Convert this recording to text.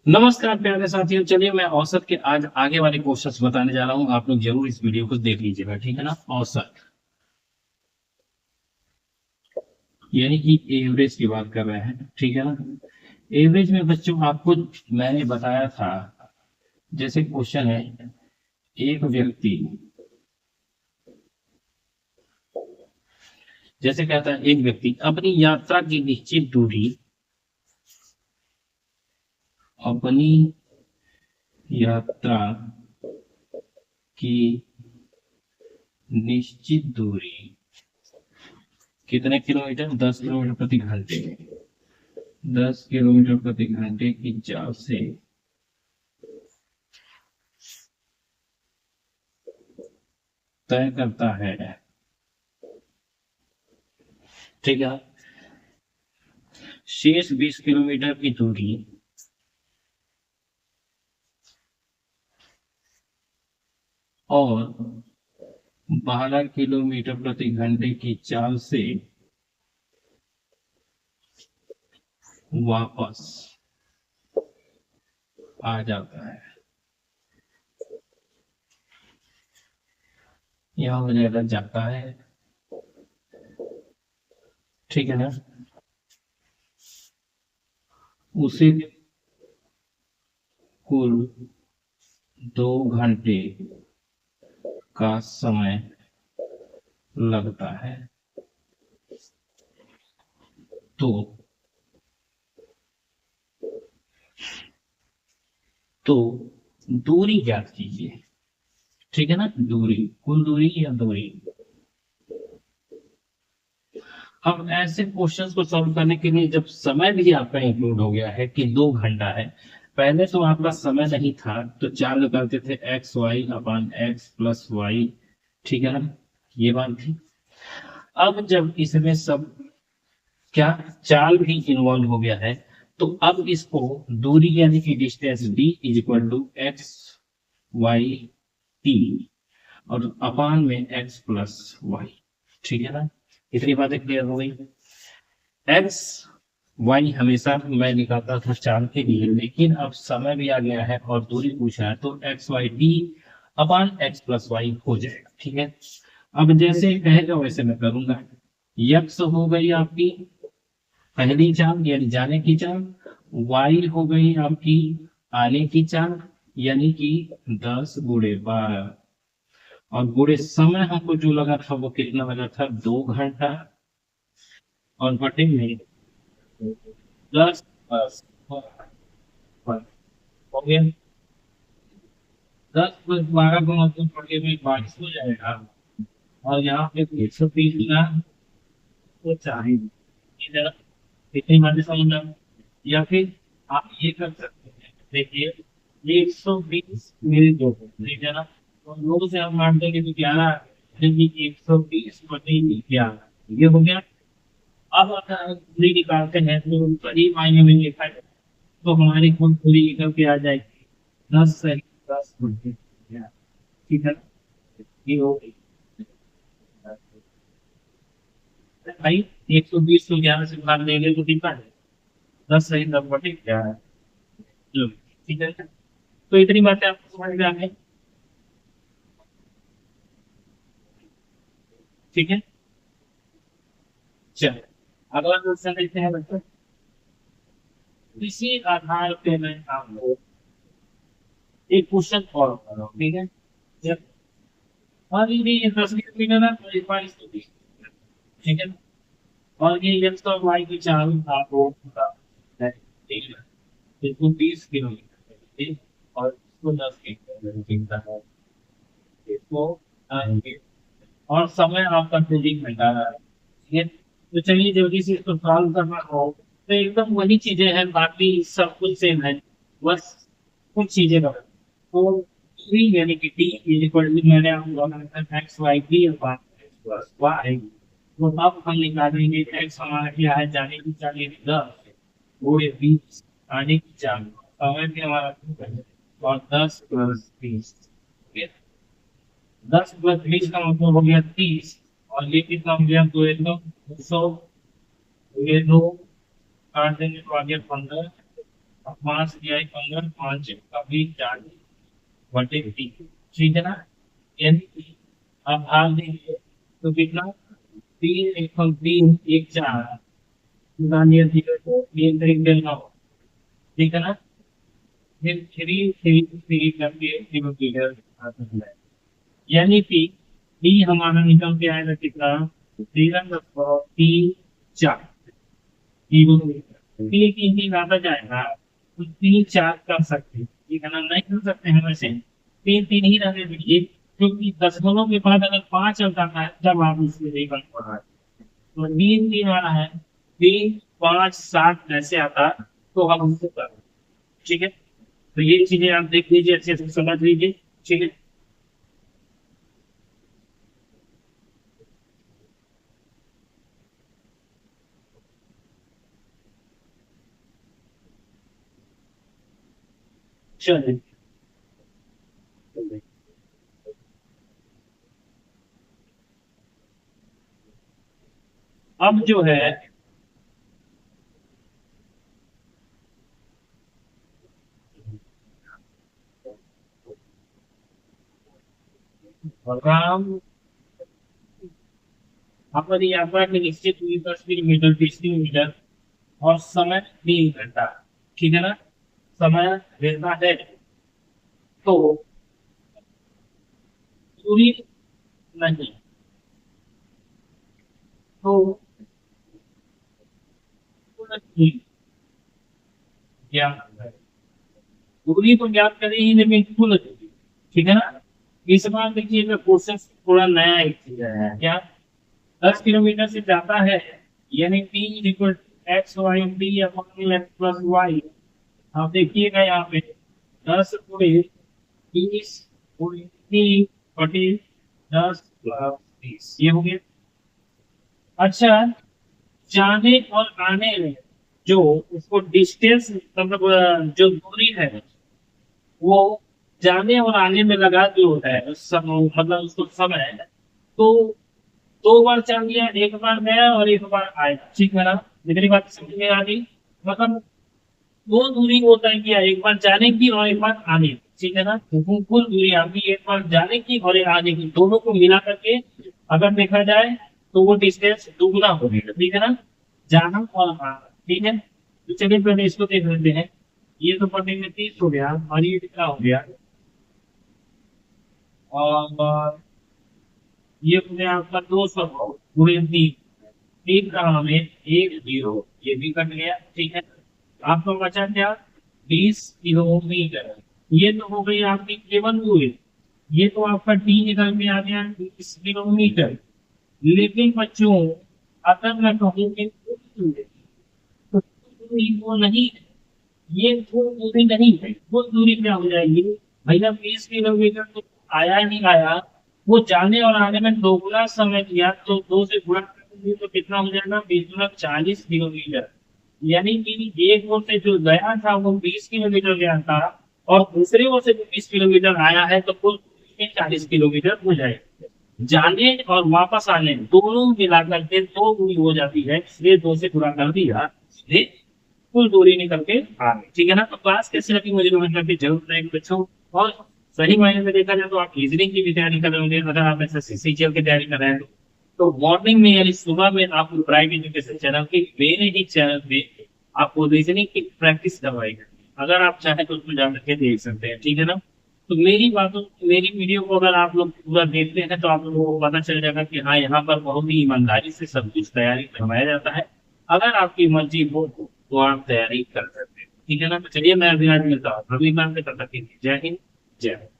नमस्कार प्यारे साथियों। चलिए मैं औसत के आज आगे वाले क्वेश्चंस बताने जा रहा हूं। आप लोग जरूर इस वीडियो को देख लीजिएगा, ठीक है ना। औसत यानी कि एवरेज की बात कर रहे हैं, ठीक है ना। एवरेज में बच्चों आपको मैंने बताया था, जैसे क्वेश्चन है, एक व्यक्ति, जैसे कहता है एक व्यक्ति अपनी यात्रा की निश्चित दूरी, अपनी यात्रा की निश्चित दूरी कितने किलोमीटर, 10 किलोमीटर प्रति घंटे, 10 किलोमीटर प्रति घंटे की चाल से तय करता है, ठीक है। शेष 20 किलोमीटर की दूरी और 12 किलोमीटर प्रति घंटे की चाल से वापस आ जाता है। यहाँ हो जाएगा जाता है, ठीक है ना। उसे कुल 2 घंटे का समय लगता है। तो तो दूरी ज्ञात कीजिए, ठीक है ना। दूरी, कुल दूरी या दूरी। अब ऐसे क्वेश्चंस को सॉल्व करने के लिए जब समय भी आपका इंक्लूड हो गया है कि 2 घंटा है, पहले तो आपका समय नहीं था तो चाल करते थे एक्स वाई अपान एक्स प्लस वाई, ठीक है ना। ये बात थी। अब जब इसमें सब क्या चाल भी इन्वॉल्व हो गया है, तो अब इसको दूरी यानी कि distance D is equal to x y t और अपान में एक्स प्लस वाई, ठीक है ना। इतनी बातें क्लियर हो गई। एक्स वाई हमेशा मैं निकालता था चाल के लिए, लेकिन अब समय भी आ गया है और दूरी पूछा है, तो एक्स वाई डी अपान एक्स प्लस वाई हो जाएगा, ठीक है। अब जैसे कहेगा वैसे मैं करूंगा। यक्स हो गई आपकी पहली चाल यानी जाने की चाल, वाई हो गई आपकी आने की चाल यानी कि 10 × 12, और बुरे समय हमको जो लगा था वो कितना लगा था, 2 घंटा, और बटे में 10 हो गया। 10 + 12 को मतलब बटे में 22 हो जाएगा, और यहाँ पे 130 का वो चाहिए, इधर इतनी बातें समझना। या फिर आप ये कर सकते हैं, देखिए 120 मिनट, ठीक है ना। तो लोगों से हम मान देंगे तो 11, यानी 120 बटे 11, ये हो गया। अब अगर दूरी निकालते हैं तो बड़ी मायने में लिखा है, तो हमारी कुल दूरी निकल के आ जाएगी 10 से 10 बटे 11, ठीक है ना। ये हो गई भाई। 120 को 11 से भाग देंगे तो कितना है, 10 से 10 बटे 11, लो, ठीक है। तो इतनी बातें आपको समझ में आ गई, ठीक है। चलो अगला क्वेश्चन देखते हैं बच्चों। इसी आधार पे मैं आपको एक क्वेश्चन और कर रहा हूँ, ठीक है। जब मान लीजिए ये 10 किलोमीटर है तो ये 22 ठीक है। और ये एक्स और वाई की चाल आपको पता है, ठीक है। इसको 20 किलोमीटर है, ठीक। और इसको 10 किलोमीटर चिंता है, इसको आएंगे, और समय आपका 2 घंटा है, ठीक है। तो चलिए जल्दी से इसको सॉल्व करना हो तो एकदम वही चीजें हैं, बाकी सब कुछ सेम है, बस कुछ चीजें बदल। तो टी यानी कि टी इज इक्वल टू, मैंने आपको x y T upon x plus Y. तो अब हम निकालेंगे एक्स हमारा क्या है, जाने की चाल 10 गुणे 20, आने की चाल समय भी हमारा 2 है, और 10 + 20, 10 + 20 का मतलब हो गया 30, और ये कितना हो गया, 2 सौ, ये 2 काट देंगे तो आ गया 15, अब 5 दिया है 15, 5 का भी 4 बटे 3, ठीक है ना। यानी कि आप भाग देंगे तो कितना, 3 एक सौ 3 एक 4, दानिया जीरो को 3 तरीके देना हो, ठीक है ना। फिर 3 करके किलोमीटर आता है। यानी कि डी हमारा निकल के आएगा कितना, 13.34 किलोमीटर। ये 3 आता जाएगा तो 3 4 कर सकते हैं, ये गणना नहीं कर सकते हैं वैसे, 3 3 ही रहने दीजिए, क्योंकि दशमलव के बाद अगर 5 आता है तब आप इसमें नहीं बन पा रहा है। तो 3 3 आ रहा है, 3 5 7 ऐसे आता है, तो हम उसको कर, ठीक है। तो ये चीजें आप देख लीजिए, अच्छे से समझ लीजिए, ठीक है। चलिए, अब जो है राम अपनी यात्रा की निश्चित दूरी 10 किलोमीटर, 30 किलोमीटर, और समय 3 घंटा, ठीक है ना। समय रहता है, तो दूरी नहीं, तो दूरी ज्ञात करें। दूरी तो ज्ञात करें ही, लेकिन कुल दूरी, ठीक है ना। इस बार देखिएगा क्वेश्चन थोड़ा नया एक चीज है क्या, 10 किलोमीटर से जाता है, यानी P equal x y D upon x plus y. आप देखिएगा यहाँ पे 10 गुणे 20 गुणे 30 बटे 10 प्लस 30, ये हो गया। अच्छा, जाने और आने में जो उसको डिस्टेंस, मतलब जो दूरी है, वो जाने और आने में लगा जो है उस मतलब उसको समय, तो 2 बार चल दिया, एक बार गया और एक बार आया, ठीक है ना। मेरी बात समझ में आ गई, मतलब दो दूरी होता है क्या, एक बार जाने की और एक बार आने की, ठीक है ना। तो कुल दूरी आपकी एक बार जाने की और एक आने की, दोनों को मिला करके अगर देखा जाए तो वो डिस्टेंस दुगना हो गया, ठीक है ना। जाना और आना, ठीक है। तो चलिए पहले इसको देख लेते हैं। ये तो पढ़ने में 30 हो गया और ये कितना हो गया, और ये हो गया आपका 200 गुणे 3, 3 का हमें 1 0, ये भी कट गया, ठीक है। आपका बचा क्या, 20 किलोमीटर। ये तो हो गई आपकी केवल दूरी, ये तो आपका टी निकल में आ गया 20 किलोमीटर। लेकिन बच्चों, अगर मैं कहूँ कि कुल दूरी, तो कुल दूरी वो नहीं है, ये कुल दूरी नहीं है। कुल दूरी क्या हो जाएगी भैया, 20 किलोमीटर तो आया ही नहीं आया, वो जाने और आने में दोगुना समय लिया, तो 2 से गुणा करेंगे तो कितना हो जाएगा, 20 × 40 किलोमीटर। यानी कि एक ओर से जो गया था वो 20 किलोमीटर गया था, और दूसरी ओर से जो 20 किलोमीटर आया है, तो कुल 40 किलोमीटर हो जाएगा। जाने और वापस आने दोनों मिलाकर के 2 दूरी हो जाती है, इसलिए 2 से गुणा कर दिया, इसलिए कुल दूरी निकल के आ गई, ठीक है ना। तो क्लास कैसी लगी मुझे कमेंट करके जरूर बताएंगे बच्चों। और सही मायने में देखा जाए तो आप रीजनिंग की भी तैयारी कर रहे होंगे, अगर आप ऐसे सीसीजीएल की तैयारी कर रहे हैं तो मॉर्निंग में यानी सुबह में आप प्राइम एजुकेशन चैनल के मेरे ही चैनल पे आपको रीजनिंग की प्रैक्टिस करवाएगा। अगर आप चाहें तो उसमें जा करके देख सकते हैं, ठीक है ना। तो मेरी वीडियो को अगर आप लोग पूरा देखते हैं तो आप लोगों को पता चल जाएगा कि हाँ, यहाँ पर बहुत ही ईमानदारी से सब कुछ तैयारी करवाया जाता है। अगर आपकी मर्जी हो तो आप तैयारी कर सकते हैं, ठीक है ना। तो चलिए मैं अभी आज मिलता हूँ, अभी मैं तब तक के लिए जय हिंद, जय भारत।